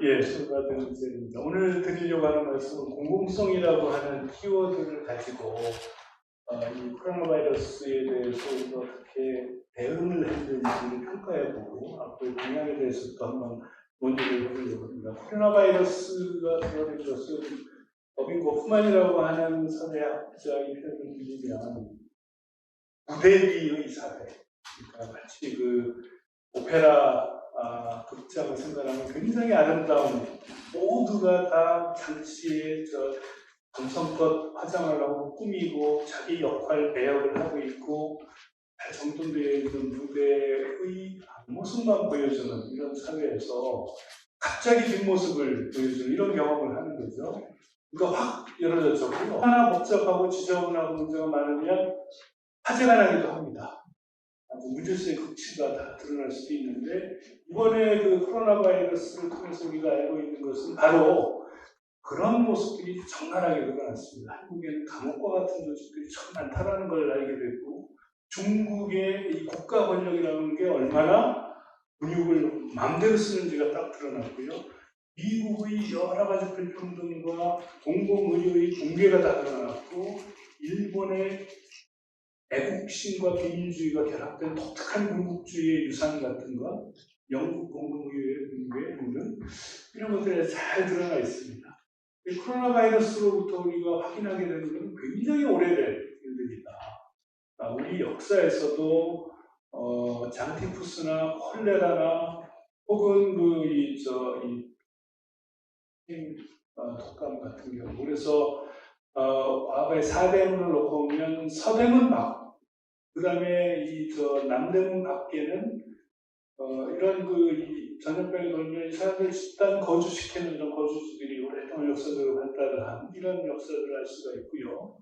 예, 수고받은 쌤입니다. 오늘 드리려고 하는 말씀은 공공성이라고 하는 키워드를 가지고 이 코로나 바이러스에 대해서 어떻게 대응을 했는지를 평가해보고 앞으로 방향에 대해서도 한번 논의를 해보려고 합니다. 코로나 바이러스가 들어낸 것은 버빈 고프만이라고 하는 사회학자의 표현을 빌리면 무대비의 사회, 그러니까 마치 그 오페라 극장을 생각하면 굉장히 아름다운, 모두가 다 장치에 정성껏 화장을 하고 꾸미고 자기 역할 배역을 하고 있고 잘 정돈되어 있는 무대의 앞모습만 보여주는 이런 사회에서 갑자기 뒷모습을 보여주는 이런 경험을 하는 거죠. 그러니까 확 열어졌죠. 하나 복잡하고 지저분하고 문제가 많으면 화제가 나기도 합니다. 문제수의 극치가 다 드러날 수도 있는데, 이번에 그 코로나 바이러스를 통해서 우리가 알고 있는 것은 바로 그런 모습들이 적나라하게 드러났습니다. 한국에는 감옥과 같은 조직들이 참 많다는 걸 알게 됐고, 중국의 이 국가 권력이라는 게 얼마나 근육을 마음대로 쓰는지가 딱 드러났고요. 미국의 여러 가지 불평등과 공공의료의 붕괴가 다 드러났고, 일본의 애국심과 비민주의가 결합된 독특한 군국주의의 유산 같은 것, 영국 공공의료의 붕괴 등등 이런 것들이 잘 드러나 있습니다. 코로나 바이러스로부터 우리가 확인하게 되는 것은 굉장히 오래된 일들이다. 우리 역사에서도 장티푸스나 콜레라나 혹은 독감 같은 경우, 그래서 과거에 사대문을 놓고 보면 서대문 밖, 그 다음에 남대문 밖에는 이런 전염병이 돌면 사람들 집단 거주시키는 이런 거주지들이 오랫동안 역사적으로 발달한 이런 역사들을 알 수가 있고요.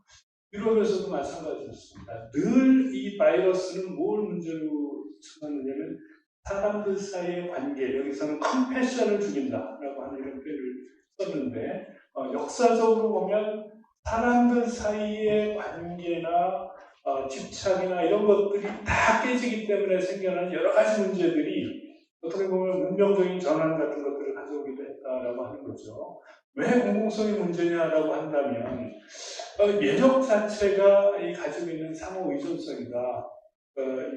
유럽에서도 마찬가지였습니다. 늘 이 바이러스는 뭘 문제로 삼았느냐면 사람들 사이의 관계, 여기서는 컴패션을 죽인다라고 하는 이런 표현을 썼는데, 역사적으로 보면 사람들 사이의 관계나 집착이나 이런 것들이 다 깨지기 때문에 생겨난 여러 가지 문제들이 어떻게 보면 문명적인 전환 같은 것들을 가져오기도 했다라고 하는 거죠. 왜 공공성이 문제냐라고 한다면 면역 자체가 가지고 있는 상호 의존성이다.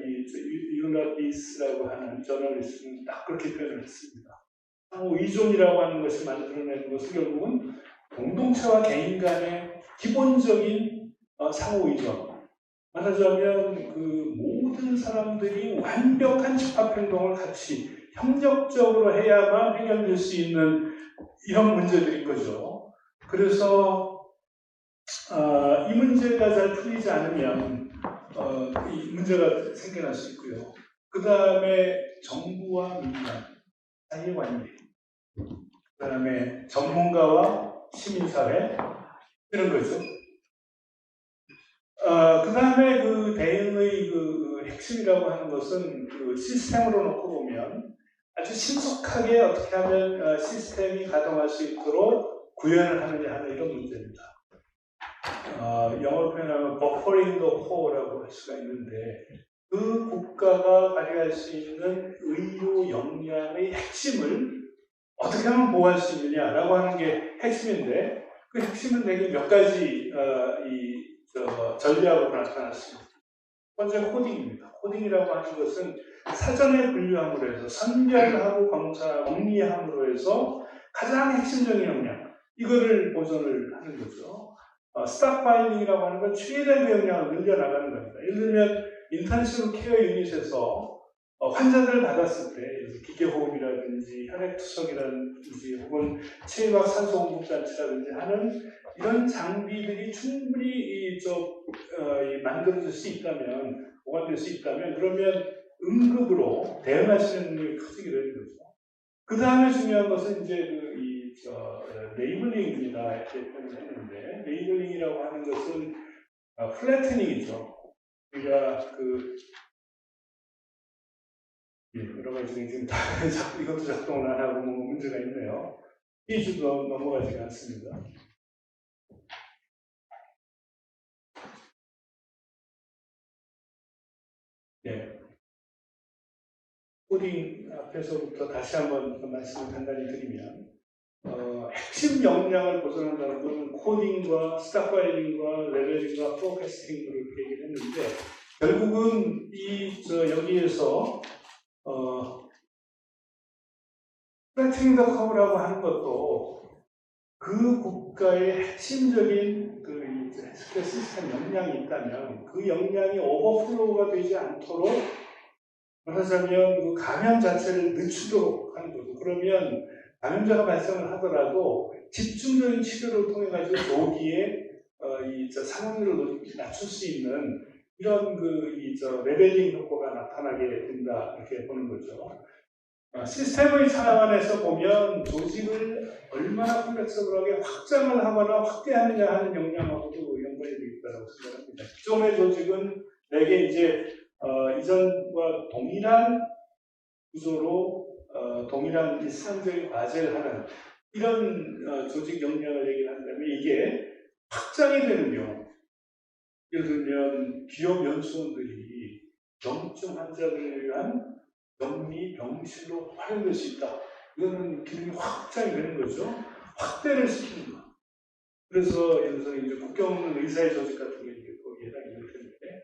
이 유나비스라고 하는 저널리스트는 딱 그렇게 표현을 했습니다. 상호 의존이라고 하는 것이 만들어내는 것은 결국은 공동체와 개인 간의 기본적인 상호 의존. 말하자면 모든 사람들이 완벽한 집합 행동을 같이 협력적으로 해야만 해결될 수 있는 이런 문제들인 거죠. 그래서 이 문제가 잘 풀리지 않으면 이 문제가 생겨날 수 있고요. 그 다음에 정부와 민간 사이의 관계, 그 다음에 전문가와 시민사회 이런 거죠. 그 다음에 대응의 핵심이라고 하는 것은 시스템으로 놓고 보면 아주 신속하게 어떻게 하면 시스템이 가동할 수 있도록 구현을 하느냐 하는 이런 문제입니다. 영어로 표현하면 버퍼링 더 코어라고 할 수가 있는데, 그 국가가 발휘할 수 있는 의료 역량의 핵심을 어떻게 하면 보호할 수 있느냐라고 하는 게 핵심인데, 그 핵심은 되게 몇 가지 전략으로 나타났습니다. 먼저 코딩입니다. 코딩이라고 하는 것은 사전에 분류함으로 해서 선별하고 검사하고 정리함으로 해서 가장 핵심적인 역량, 이거를 보존을 하는 거죠. 스탁파일링이라고 하는 건 최대한 그 역량을 늘려나가는 겁니다. 예를 들면 인텐시브 케어 유닛에서 환자들을 받았을 때 기계호흡이라든지 혈액투석이라든지 혹은 체외박 산소공급장치라든지 하는 이런 장비들이 충분히 만들어질 수 있다면, 보관될 수 있다면, 그러면 응급으로 대응할 수 있는 능력이 커지게 되는 거죠. 그 다음에 중요한 것은 이제 레이블링입니다. 이렇게 표현을 했는데, 레이블링이라고 하는 것은 플래트닝이죠. 우리가 여러 가지 지금 이것도 작동을 안 하고 문제가 있네요. 페이지도 넘어가지가 않습니다. 예. 코딩 앞에서부터 다시 한번 그 말씀을 간단히 드리면 핵심 역량을 보존한다는 것은 코딩과 스타 파일링과 레벨링과 포캐스팅으로 이렇게 얘기를 했는데 결국은 여기에서 플래트닝 더 커브라고 하는 것도 그 국가의 핵심적인 헬스케어 시스템 역량이 있다면 그 역량이 오버플로우가 되지 않도록 말하자면 그 감염 자체를 늦추도록 하는 거죠. 그러면 감염자가 발생을 하더라도 집중적인 치료를 통해 가지고 조기에 사망률을 낮출 수 있는 이런 레벨링 효과가 나타나게 된다 이렇게 보는 거죠. 시스템의 차원에서 보면 조직을 얼마나 플렉서블하게 확장을 하거나 확대하느냐 하는 역량하고도 연관이 되어 있다고 생각합니다. 기존의 조직은 대개 이전과 동일한 구조로 동일한 일상적인 과제를 하는 이런 조직 역량을 얘기를 한다면 이게 확장이 되는 경우, 예를 들면 기업 연수원들이 경증 환자들을 위한 격리 병실로 활용될 수 있다. 이거는 기능이 확장이 되는 거죠. 확대를 시키는 거. 그래서 예를 들어서 이제 국경 없는 의사의 조직 같은 게 거기에 해당이 될 텐데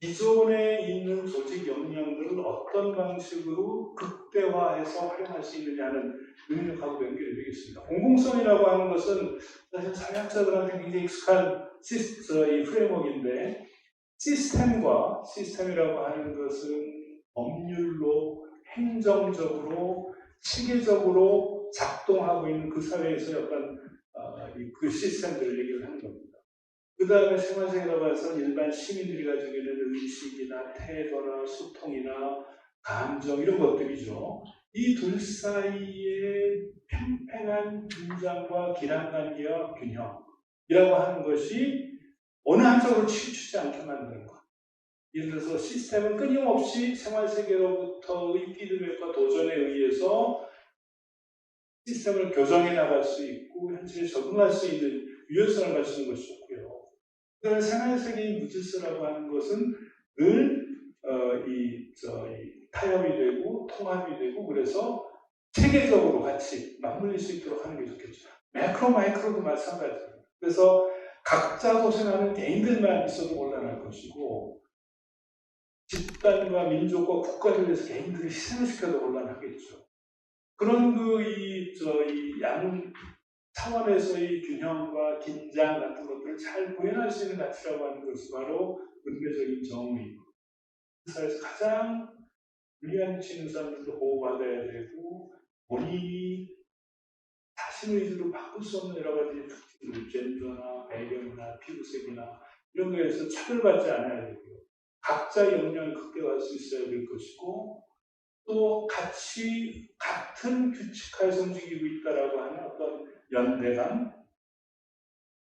기존에 있는 조직 역량들을 어떤 방식으로 극대화해서 활용할 수 있느냐는 능력하고 연결이 되겠습니다. 공공성이라고 하는 것은 사실 사회학자들한테 굉장히 익숙한 이 프레임워크인데 시스템이라고 하는 것은 법률로 행정적으로 체계적으로 작동하고 있는 그 사회에서 어떤 그 시스템들을 얘기를 하는 겁니다. 그 다음에 생활세계라고 해서 일반 시민들이 가지고 있는 의식이나 태도나 소통이나 감정 이런 것들이죠. 이 둘 사이의 팽팽한 긴장과 기란관계와 균형이라고 하는 것이 어느 한쪽으로 치우치지 않게 만드는 것. 예를 들어서 시스템은 끊임없이 생활세계로부터의 피드백과 도전에 의해서 시스템을 교정해 나갈 수 있고 현실에 적응할 수 있는 유연성을 가지는 것이 좋고요. 그다음에 생활세계의 무질서라고 하는 것은 늘 타협이 되고 통합이 되고 그래서 체계적으로 같이 맞물릴 수 있도록 하는 게 좋겠죠. 매크로 마이크로도 마찬가지입니다. 그래서 각자 고생하는 개인들만 있어도 곤란할 것이고 집단과 민족과 국가를 위해서 개인들을 희생시켜도 곤란하겠죠. 그런 양 차원에서의 균형과 긴장 같은 것들을 잘 구현할 수 있는 가치라고 하는 것이 바로 근대적인 정의이고 그 사회에서 가장 불리한 위치에 있는 사람들도 보호받아야 되고 본인이 자신의 의지로 바꿀 수 없는 여러 가지 특징들, 젠더나 배경이나 피부색이나 이런 거에서 차별받지 않아야 되고요. 각자의 역량을 극대화할 수 있어야 될 것이고 또 같은 규칙하에서 움직이고 있다라고 하는 어떤 연대감,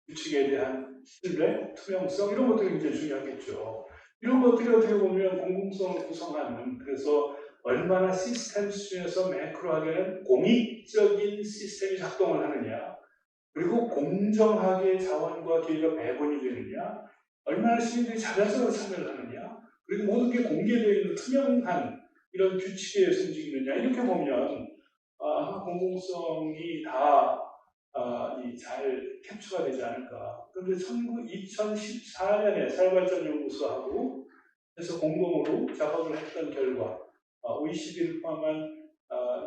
규칙에 대한 신뢰, 투명성 이런 것들이 굉장히 중요하겠죠. 이런 것들이 어떻게 보면 공공성을 구성하는 그래서 얼마나 시스템 수준에서 매크로하게는 공익적인 시스템이 작동을 하느냐 그리고 공정하게 자원과 기회가 배분이 되느냐 얼마나 시민들이 자발적으로 참여를 하느냐 그리고 모든 게 공개되어 있는 투명한 이런 규칙에 의해서 움직이느냐 이렇게 보면 공공성이 다 잘 캡처가 되지 않을까. 그런데 2014년에 사회발전연구소하고 해서 공동으로 작업을 했던 결과 OECD를 포함한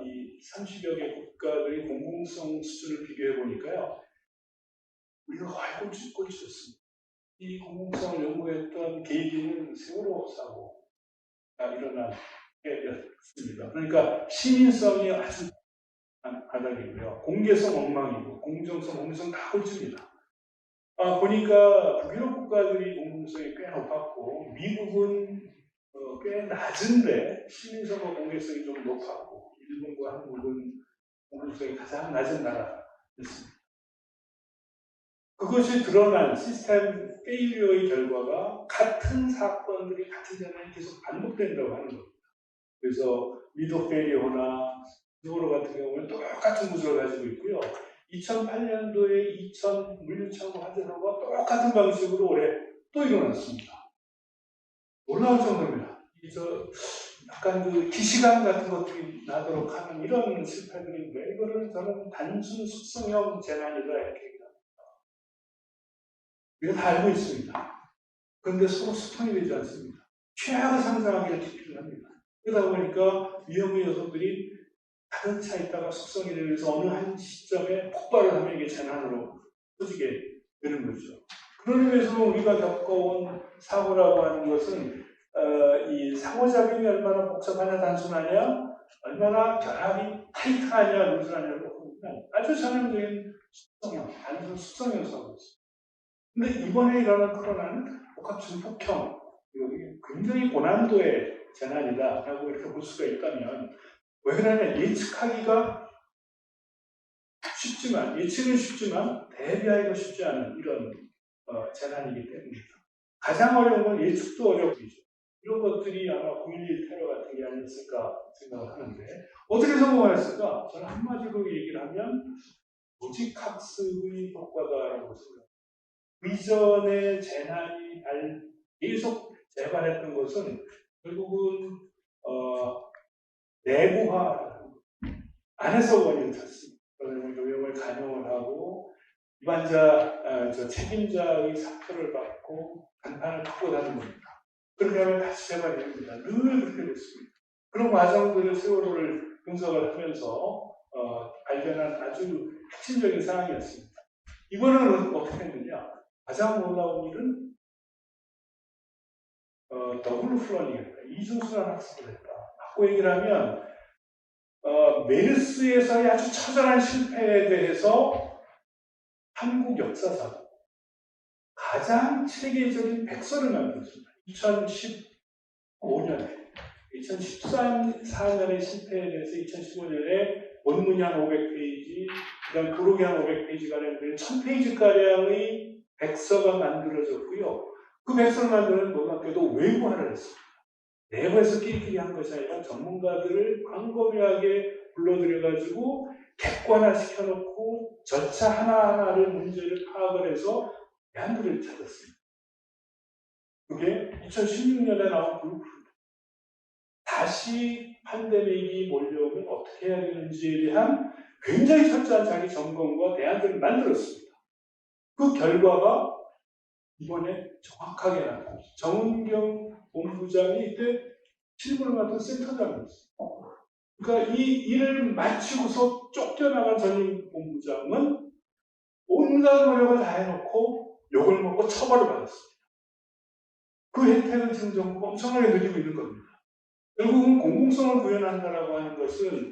이 30여 개 국가들의 공공성 수준을 비교해 보니까요. 우리가 거의 꼴찌였습니다. 이 공공성을 연구했던 계기는 세월호 사고가 일어난 해였습니다. 그러니까 시민성이 아주 바닥이고요. 공개성 엉망이고 공정성, 공정성 다 꼴찌입니다. 보니까 북유럽 국가들이 공공성이 꽤 높았고 미국은 꽤 낮은데 시민성과 공개성이 좀 높았고 일본과 한국은 공공성이 가장 낮은 나라였습니다. 그것이 드러난 시스템 페일리어의 결과가 같은 사건들이 같은 장면이 계속 반복된다고 하는 겁니다. 그래서 미도 페일리어나 세월호 같은 경우는 똑같은 구조를 가지고 있고요. 2008년도에 2000 물류창고 환자사고가 똑같은 방식으로 올해 또 일어났습니다. 놀라울 정도입니다. 약간 그 기시감 같은 것들이 나도록 하는 이런 실패들인데, 이거를 저는 단순 숙성형 재난이다 이렇게 얘기합니다. 이거 다 알고 있습니다. 그런데 서로 소통이 되지 않습니다. 최악을 상상하기를 기피를 합니다. 그러다 보니까 위험의 요소들이 가득 차 있다가 숙성이 되면서 어느 한 시점에 폭발을 하면 이게 재난으로 터지게 되는 거죠. 그런 의미에서 우리가 겪어온 사고라고 하는 것은 이 상호작용이 얼마나 복잡하냐 단순하냐, 얼마나 결합이 타이트하냐 루즈하냐로 보면 아주 전형적인 숙성형, 단순 숙성형 사고였습니다. 근데 이번에 일어난 코로나는 복합 증폭형, 굉장히 고난도의 재난이다라고 이렇게 볼 수가 있다면, 왜 그러냐, 예측은 쉽지만 대비하기가 쉽지 않은 이런 재난이기 때문입니다. 가장 어려운 건 예측도 어렵죠. 이런 것들이 아마 9.11 테러 같은 게 아니었을까 생각을 하는데, 어떻게 성공했을까? 저는 한마디로 얘기를 하면 조직학습의 효과다라고 생각합니다. 이전의 재난이 계속 재발했던 것은 결국은 내부화, 안에서 원인을 찾습니다. 그러면 요령을 간용을 하고 위반자, 책임자의 사표를 받고 간판을 갖고 다니는 겁니다. 그렇게 하면 다시 재발이 됩니다. 늘 그렇게 됐습니다. 그런 과정들을 세월호를 분석을 하면서 발견한 아주 핵심적인 상황이었습니다. 이번에는 어떻게 했느냐? 가장 놀라운 일은 더블 플러닝이었다. 이중순환 학습을 했다. 바꿔 얘기를 하면 메르스에서의 아주 처절한 실패에 대해서 한국 역사상 가장 체계적인 백서를 만들었습니다. 2015년에 2014년의 실패에 대해서 2015년에 원문이 한 500페이지, 그다음 부록이 한 500페이지가 되는 1000페이지가량의 백서가 만들어졌고요. 그 백서를 만드는 놀랍게도 외부화를 했습니다. 내부에서 끼리끼리 한 것이 아니라 전문가들을 광범위하게 불러들여가지고 객관화시켜놓고 절차 하나하나를 문제를 파악을 해서 대안들을 찾았습니다. 그게 2016년에 나온 블루프린트. 다시 팬데믹이 몰려오면 어떻게 해야 되는지에 대한 굉장히 철저한 자기 점검과 대안들을 만들었습니다. 그 결과가 이번에 정확하게 나타났습니다. 정은경 본부장이 이때 실무를 맡은 센터장이었어요. 그러니까 이 일을 마치고서 쫓겨나간 전임 본부장은 온갖 노력을 다 해놓고 욕을 먹고 처벌을 받았습니다. 그 혜택을 지금 정부가 엄청나게 누리고 있는 겁니다. 결국은 공공성을 구현한다라고 하는 것은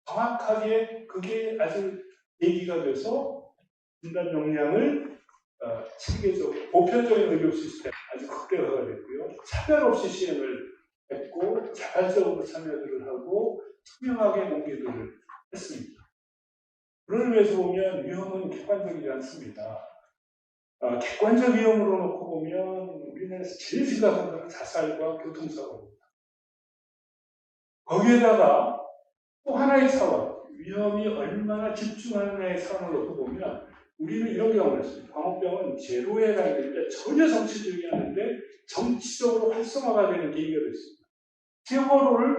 정확하게 그게 아주 계기가 돼서 진단 역량을 체계적으로 보편적인 의료 시스템 아주 극대화가 됐고요. 차별 없이 시행을 했고 자발적으로 참여들을 하고 투명하게 공개들을 했습니다. 그런 의미에서 보면 위험은 객관적이지 않습니다. 객관적 위험으로 놓고 보면 우리나라에서 제일 심각한 것은 자살과 교통사고입니다. 거기에다가 또 하나의 사원, 위험이 얼마나 집중하느냐의 사원을 놓고 보면 우리는 이런 경험을 했습니다. 광우병은 제로에 관련돼 전혀 정치적이지 않은데 정치적으로 활성화가 되는 계기가 됐습니다. 세월호를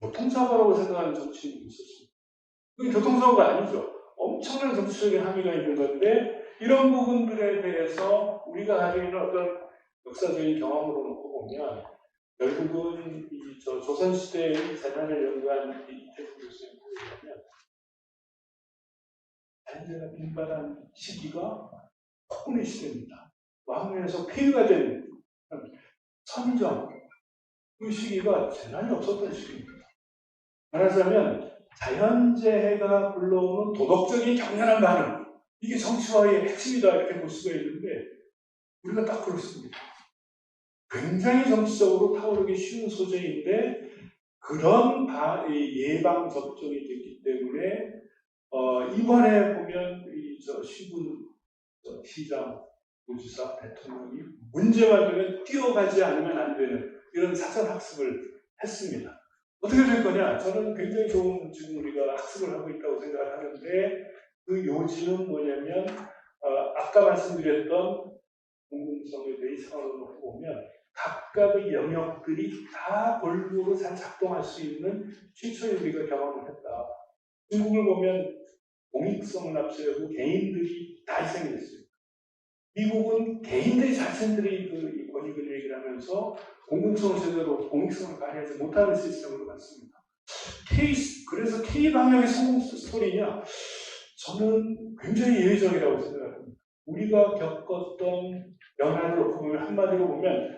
교통사고라고 생각하는 정치인이 있었습니다. 그게 교통사고가 아니죠. 엄청난 정치적인 함의가 있는 건데 이런 부분들에 대해서 우리가 가지고 있는 어떤 역사적인 경험으로 놓고 보면 결국은 조선시대의 재난을 연구한 이태수 교수님 보면 자연재해가 빈발한 시기가 폭군의 시대입니다. 왕릉에서 폐위가 된 선정, 그 시기가 재난이 없었던 시기입니다. 말하자면 자연재해가 불러오는 도덕적인 격렬한 반응, 이게 정치화의 핵심이다 이렇게 볼 수가 있는데 우리가 딱 그렇습니다. 굉장히 정치적으로 타오르기 쉬운 소재인데 그런 예방 접종이 됐기 때문에 이번에 보면 시군 시장, 도지사, 대통령이 문제가 되면 뛰어가지 않으면 안 되는 이런 사전 학습을 했습니다. 어떻게 될 거냐? 저는 굉장히 좋은 지금 우리가 학습을 하고 있다고 생각을 하는데 그 요지는 뭐냐면 아까 말씀드렸던 공공성에 대해 상황을 놓고 보면 각각의 영역들이 다 골고루 잘 작동할 수 있는 최초에 우리가 경험을 했다. 중국을 보면 공익성을 앞세우고 개인들이 다 희생이 됐어요. 미국은 개인들이 자신들이 그 권익을 얘기를 하면서 공공성을 제대로 공익성을 발휘하지 못하는 시스템으로 갔습니다. 그래서 K 방향의 성공 스토리냐? 저는 굉장히 예외적이라고 생각합니다. 우리가 겪었던 변화를 놓고 보면 한마디로 보면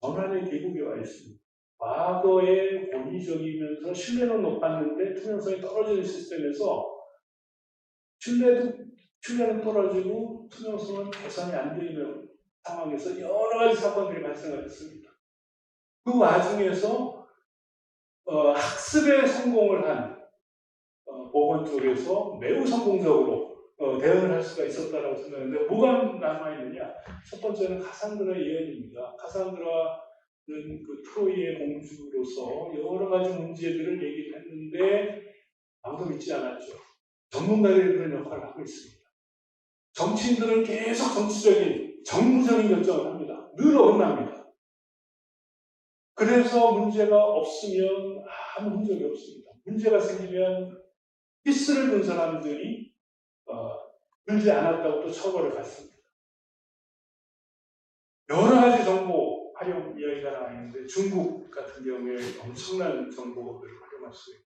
전환의 계곡에 와 있습니다. 과거에 권위적이면서 신뢰는 높았는데 투명성이 떨어지는 시스템에서 신뢰는 떨어지고 투명성은 개선이 안 되는 상황에서 여러 가지 사건들이 발생을 했습니다. 그 와중에서 학습에 성공을 한 보건 쪽에서 매우 성공적으로 대응을 할 수가 있었다고 생각하는데 뭐가 남아있느냐? 첫 번째는 카산드라 예언입니다. 카산드라는 그 트로이의 공주로서 여러 가지 문제들을 얘기를 했는데 아무도 믿지 않았죠. 전문가들이 그런 역할을 하고 있습니다. 정치인들은 계속 정치적인, 정무적인 결정을 합니다. 늘 어긋납니다. 그래서 문제가 없으면 아무 문제가 없습니다. 문제가 생기면 피스를 든 사람들이 들지 않았다고 또 처벌을 받습니다. 여러 가지 정보 활용 이야기가 나와 있는데 중국 같은 경우에 엄청난 정보를 활용할 수 있고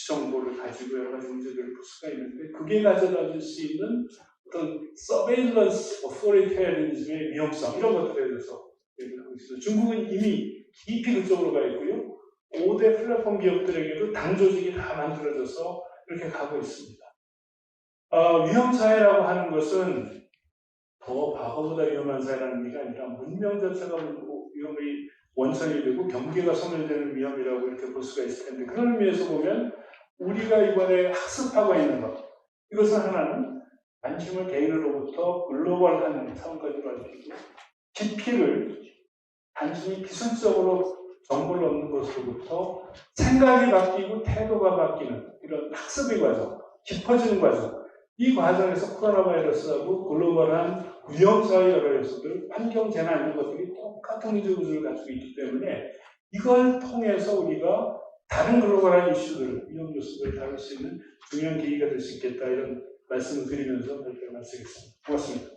정보를 가지고 여러 가지 문제들을 풀 수가 있는데 그게 가져다 줄 수 있는 어떤 서베일런스 오토리테리즘의 위험성 이런 것들에 대해서 얘기를 하고 있어요. 중국은 이미 깊이 그쪽으로 가 있고요. 5대 플랫폼 기업들에게도 당 조직이 다 만들어져서 이렇게 가고 있습니다. 위험사회라고 하는 것은 더 과거보다 위험한 사회라는 의미가 아니라 문명 자체가 위험의 원천이 되고 경계가 소멸되는 위험이라고 이렇게 볼 수가 있을 텐데 그런 의미에서 보면 우리가 이번에 학습하고 있는 것 이것은 하나는 관심을 개인으로부터 글로벌한 차원까지 가지고 깊이를 단순히 기술적으로 정보를 얻는 것으로부터 생각이 바뀌고 태도가 바뀌는 이런 학습의 과정, 깊어지는 과정 이 과정에서 코로나 바이러스하고 글로벌한 위험사회 여러 요소들, 환경 재난 이런 것들이 똑같은 의존을 가지고 있기 때문에 이걸 통해서 우리가 다른 글로벌한 이슈들, 위험 요소들을 다룰 수 있는 중요한 계기가 될 수 있겠다 이런 말씀을 드리면서 발표를 마치겠습니다. 고맙습니다.